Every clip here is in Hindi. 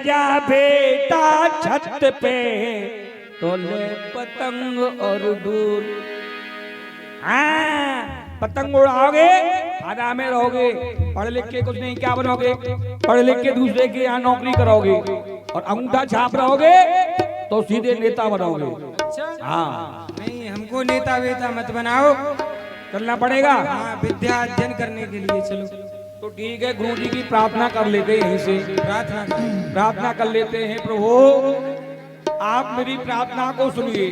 जा बेटा छत पे तो ले पतंग और डोर। हाँ, पतंग उड़ाओगे खाना में रहोगे, पढ़ लिख के कुछ नहीं क्या बनोगे, पढ़ लिख के दूसरे के यहाँ नौकरी करोगे और अंगूठा छाप रहोगे तो सीधे नेता बनोगे। अच्छा हाँ नहीं, हमको नेता वेता मत बनाओ, चलना पड़ेगा। हाँ विद्या अध्ययन करने के लिए चलो। तो ठीक है, गुरु जी की प्रार्थना कर लेते हैं, यहीं से प्रार्थना करें। प्रार्थना कर लेते हैं। प्रभु आप मेरी प्रार्थना को सुनिए।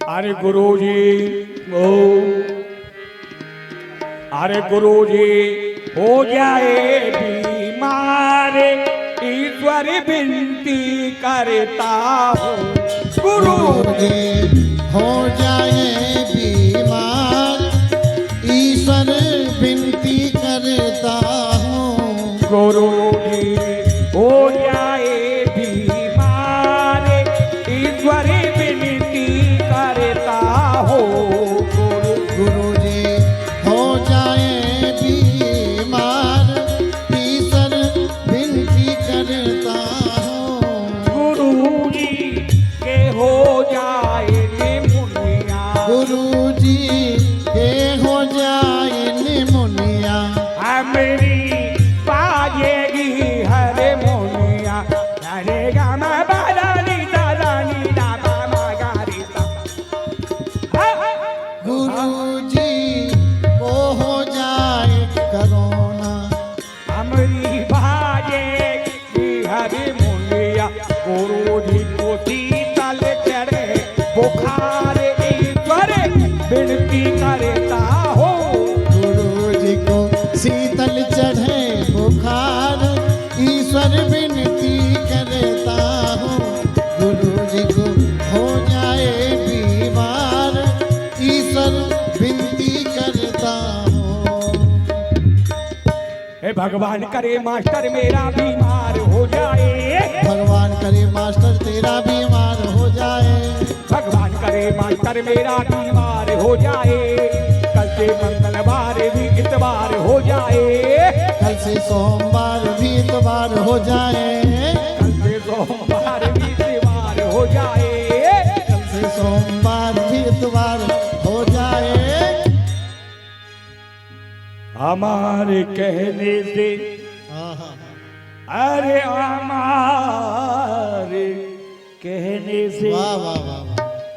अरे गुरु जी ओ, अरे गुरु जी हो जाए बीमार ईश्वर विनती करता हूँ। गुरु जी हो जाए बीमार ईश्वर विनती करता हूँ। गुरु जी हो जाए बीमार ईश्वर विनती करता हूँ। गुरु जी हो जाए बीमार ईश्वर विनती करता हूँ। गुरु जी के हो जाए निमुनिया, गुरु जी के हो जाए निमुनिया, मेरी बाजेगी हरे मोनिया। हरे गामा बादानी दादानी दादा मागारिता। गुरु जी को हो जाए करोना, हमारी बाजेगी हरे मोनिया। गुरु जी को शीतल चढ़े बुखार ईश्वर विनती करता हो। गुरु जी को शीतल चढ़े बुखार ईश्वर विनती करता हूँ। गुरु जी को हो जाए बीमार ईश्वर विनती करता हूँ। हे भगवान करे मास्टर मेरा बीमार हो जाए। भगवान करे मास्टर तेरा बीमार हो जाए। भगवान करे मास्टर मेरा बीमार हो जाए। कल से मंगलवार भी इतवार हो जाए। कल से सोमवार भी इतवार हो जाए। कल से सोमवार भी इतवार हो जाए। कल से सोमवार भी इतवार हो जाए। हमारे कहने से, अरे हमारे कहने से वाह वाह वाह वाह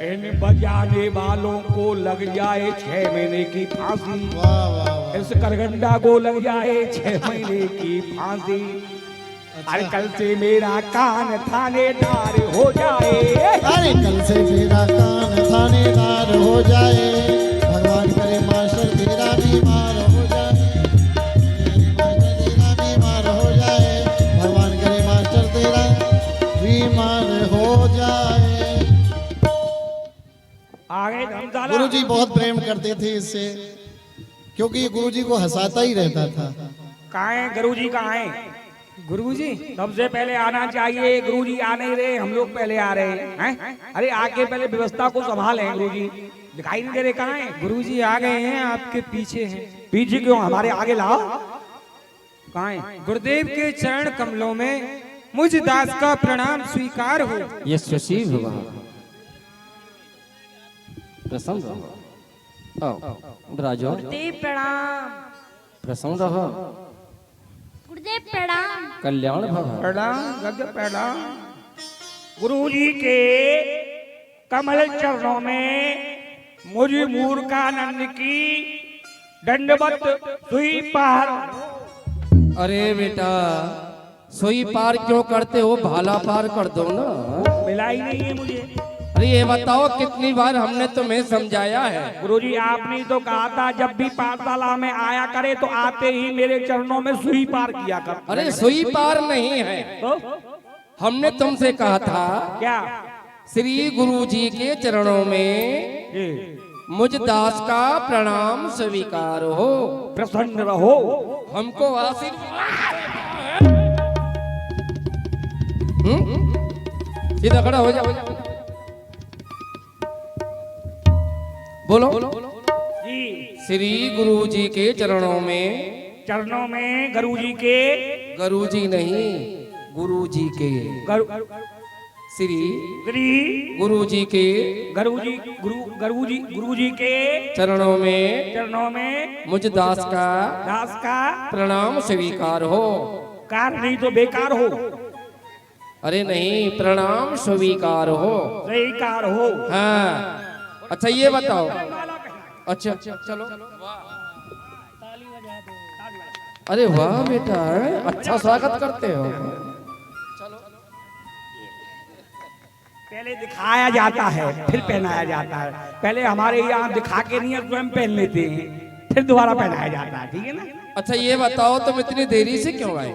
इन बजाने वालों को लग जाए 6 महीने की फांसी। वाह वाह वाह। इस करगंडा को लग जाए 6 महीने की फांसी। अरे कल से मेरा कान थानेदार हो जाए। अरे कल से मेरा कान थानेदार हो जाए। भगवान करे मास्टर तेरा बीमार हो जाए। मास्टर तेरा बीमार हो जाए। भगवान करे मास्टर तेरा बीमार हो जाए। आगे धर्मशाला। गुरु जी बहुत प्रेम करते थे इससे, क्योंकि ये गुरु जी को हंसाता ही रहता था। कहाँ है गुरु जी, कहाँ है? गुरुजी सबसे पहले आना चाहिए। गुरु जी आ नहीं रहे, हम लोग पहले आ रहे हैं। अरे आके पहले व्यवस्था को संभालें। गुरु जी दिखाई नहीं दे रहे, कहाँ है? गुरुजी आ गए हैं, आपके पीछे हैं। पीछे क्यों, हमारे आगे लाओ। कहाँ है? गुरुदेव के चरण कमलों में मुझ दास का प्रणाम स्वीकार हो। ये शशि भगवान प्रसन्न रहो। आओ राजो, गुरुदेव प्रणाम। प्रसन्न रहो, गुरुदेव प्रणाम। कल्याण भव। प्रणाम गद्य प्रणाम। गुरु जी के कमल चरणों में मुझ मूर्खानंद की दंडवत सुई पार। अरे बेटा, सोई पार क्यों करते हो, भाला पार कर दो ना। मिला ही नहीं है मुझे। अरे ये बताओ, कितनी बार हमने तुम्हें समझाया है। गुरुजी आपने तो कहा था जब भी पाठशाला में आया करे तो आते ही मेरे चरणों में सुई पार किया कर। अरे सोई पार नहीं है, तो हमने तुमसे कहा था क्या? श्री गुरु जी के चरणों में ये मुझ दास का प्रणाम स्वीकार हो। प्रसन्न रहो। हमको आशीर्वाद। सीधा खड़ा हो जाओ। बोलो। जी श्री गुरु जी के चरणों में, चरणों में गुरु जी के, गुरु जी नहीं गुरु जी के गरु श्री गरी गुरु जी के गुरु जी के चरणों में मुझ दास का प्रणाम स्वीकार हो। कार नहीं तो बेकार हो, अरे नहीं, प्रणाम स्वीकार हो। स्वीकार हो। हाँ, अच्छा ये बताओ। अच्छा चलो। अरे वाह बेटा, अच्छा स्वागत करते हो। पहले दिखाया जाता है फिर पहनाया जाता है। पहले हमारे यहाँ दिखा के नहीं स्वयं पहन लेते हैं, फिर दोबारा पहनाया जाता है, ठीक है ना। अच्छा ये बताओ, तुम इतनी देरी से क्यों आए?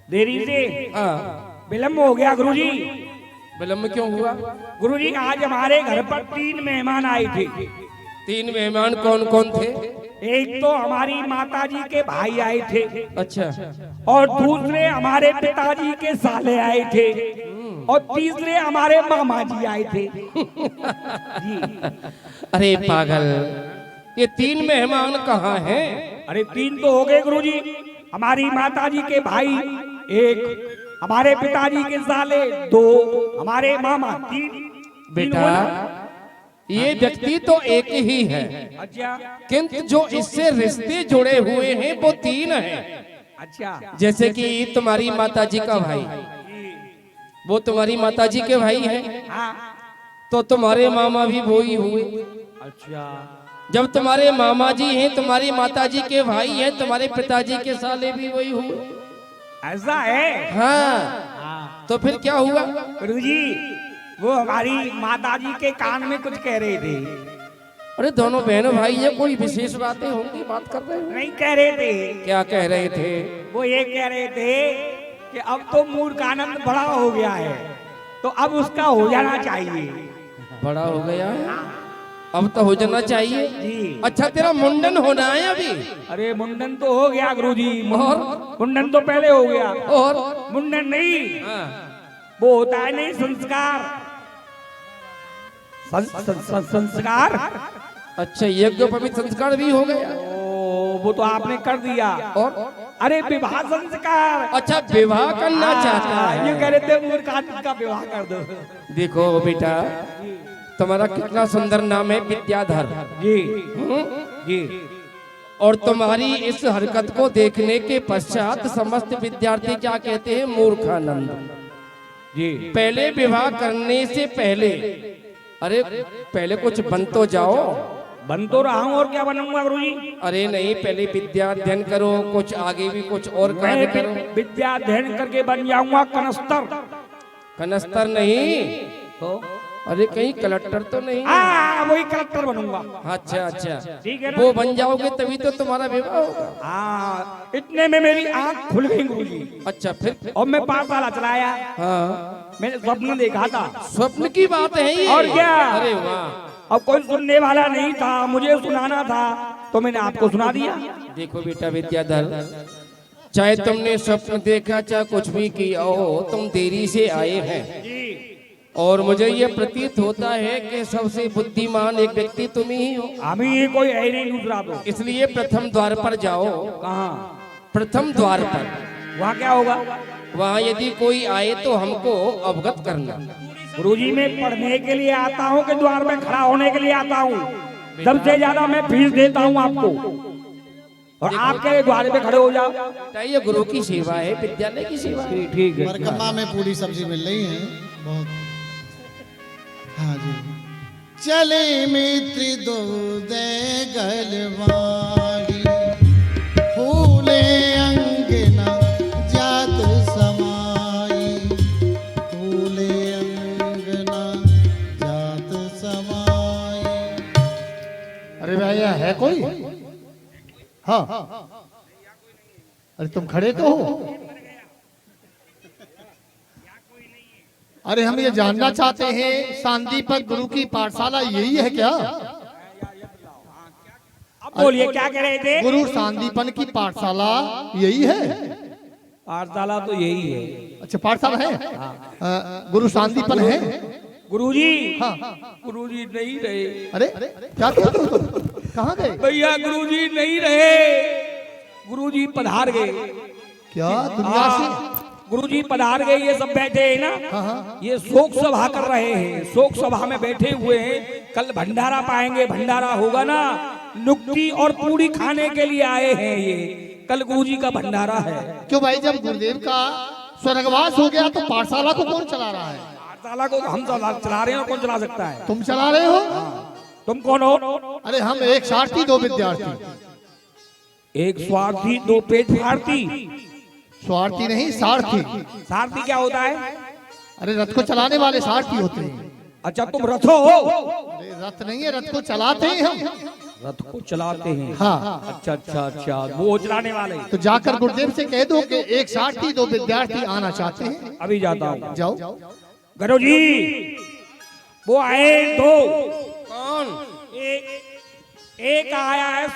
देरी से हाँ, विलम्ब हो गया गुरुजी। विलम्ब क्यों हुआ? गुरुजी आज हमारे घर पर 3 मेहमान आए थे। 3 मेहमान कौन कौन थे? एक तो हमारी माताजी के भाई आए थे, अच्छा, और दूसरे हमारे पिताजी के साले आए थे, और तीसरे हमारे मामा जी आए थे। जी। अरे पागल, ये 3 मेहमान कहाँ हैं? अरे 3 तो हो गए गुरुजी। हमारी माताजी के भाई 1, हमारे पिताजी के साले 2, हमारे मामा 3। बेटा ये व्यक्ति तो एक ही है, अच्छा किंतु जो इससे रिश्ते जुड़े हुए हैं वो 3 हैं। अच्छा। जैसे कि तुम्हारी माताजी का भाई, वो तुम्हारी माताजी के भाई हैं, हाँ। तो तुम्हारे मामा भी वो ही हुए। अच्छा। जब तुम्हारे मामा जी हैं, तुम्हारी माताजी के भाई हैं, तुम्हारे पिताजी के साले भी वही हुए। ऐसा है? हाँ, तो फिर क्या हुआ? गुरुजी वो हमारी माताजी के कान में कुछ कह रहे थे। अरे दोनों बहनों भाई ये कोई विशेष बातें होंगी, बात कर रहे हो? नहीं कह रहे थे। क्या कह रहे थे? वो ये कह रहे थे कि अब तो मूर्खानंद बड़ा हो गया है, तो अब उसका हो जाना चाहिए। बड़ा हो गया है, अब तो हो जाना चाहिए। जी। अच्छा तेरा मुंडन होना है अभी? अरे मुंडन तो हो गया गुरुजी। और मुंडन तो पहले हो गया। और मुंडन नहीं, हाँ। वो होता है नहीं संस्कार। संस्कार। अच्छा, यज्ञोपवीत संस्कार भी हो गया? ओ, वो तो आपने कर दिया। और अरे विवाह संस्कार। अच्छा, विवाह करना चाहता है? ये कह रहे थे मूर्खानंद का विवाह कर दो। देखो बेटा, तुम्हारा कितना सुंदर नाम है, विद्याधर जी। जी। और तुम्हारी इस हरकत को देखने के पश्चात समस्त विद्यार्थी क्या कहते हैं? मूर्खानंद। जी। पहले विवाह करने से पहले, अरे पहले कुछ बन तो जाओ। बन तो रहा हूँ, और क्या बनूंगा गुरुजी? अरे नहीं, पहले विद्या अध्ययन करो, कुछ आगे भी कुछ और कार्य करो। विद्या अध्ययन करके बन जाऊंगा कनस्तर। कनस्तर नहीं तो अरे कहीं कलेक्टर तो नहीं? वही कलेक्टर बनूंगा। अच्छा अच्छा, ठीक है ना? वो बन जाओगे तभी तो तुम्हारा विवाह होगा। हाँ, इतने में मेरी आंख खुल गई गुरुजी। अच्छा फिर? और मैं पाठशाला चलाया। हाँ, मैंने स्वप्न देखा था। स्वप्न की बात है ये? और क्या? अरे वाह। अब कोई सुनने वाला नहीं था, मुझे सुनाना था, तो मैंने आपको सुना दिया। देखो बेटा विद्याधर, चाहे तुमने स्वप्न देखा चाहे कुछ भी किया हो, तुम देरी से आए हैं, और मुझे ये प्रतीत होता है कि सबसे बुद्धिमान एक व्यक्ति तुम ही हो। हमें ये कोई है नहीं दूसरा तो। इसलिए प्रथम द्वार पर जाओ। कहाँ? प्रथम द्वार पर। वहाँ क्या होगा? वहाँ यदि कोई आए तो हमको अवगत करना। गुरुजी मैं पढ़ने के लिए आता हूँ कि द्वार में खड़ा होने के लिए आता हूँ? सबसे ज्यादा मैं फीस देता हूँ आपको, और आपके द्वार पे खड़े हो जाओ। ये गुरु की सेवा है, विद्यालय की सेवा है। ठीक है। मरकम्मा में पूरी सब्जी मिल रही है बहुत। हाँ जी। चले मित्र दो दे गलवाड़ी, फूले अंगना जात समाई, फूले अंगना जात समाई। अरे भैया है कोई? हाँ। अरे तुम खड़े तो हो? अरे हम ये जानना चाहते हैं, शांतिपद गुरु की पाठशाला यही है क्या? अब बोलिए क्या कह रहे थे? गुरु शांतिपन की पाठशाला यही है? पाठशाला तो यही है। अच्छा पाठशाला है। गुरु शांतिपन है? गुरुजी। हाँ। गुरुजी नहीं रहे। अरे क्या कहते हो तुम? कहाँ गए? भैया गुरुजी नहीं रहे, गुरुजी पधार गए। क्या दुनिया से? गुरुजी पधार गए, ये सब बैठे हैं ना, ये शोक सभा कर रहे हैं, शोक सभा में बैठे हुए हैं। कल भंडारा पाएंगे, भंडारा होगा ना, नुक्ती और पूरी खाने के लिए आए हैं ये। कल गुरुजी का भंडारा है। क्यों भाई, जब गुरुदेव का स्वर्गवास हो गया तो पाठशाला को कौन चला रहा है? पाठशाला को हम चला रहे हैं, और कौन चला सकता है? तुम चला रहे हो? तुम कौन हो? अरे हम एक सारथी, दो विद्यार्थी। एक स्वार्थी, दो पेट फाड़ती। स्वार्थी नहीं, सारथी। सारथी क्या होता है? अरे रथ को चलाने वाले सारथी होते हैं। अच्छा, तुम रथो हो? अरे रथ नहीं है, रथ को चलाते हैं हम। रथ को चलाते हैं? हाँ। अच्छा अच्छा अच्छा, वो चलाने वाले। तो जाकर गुरुदेव से कह दो कि एक सारथी, दो विद्यार्थी आना चाहते हैं। अभी जाता हूँ। जाओ। गुरु जी वो आए दो। कौन? एक आया है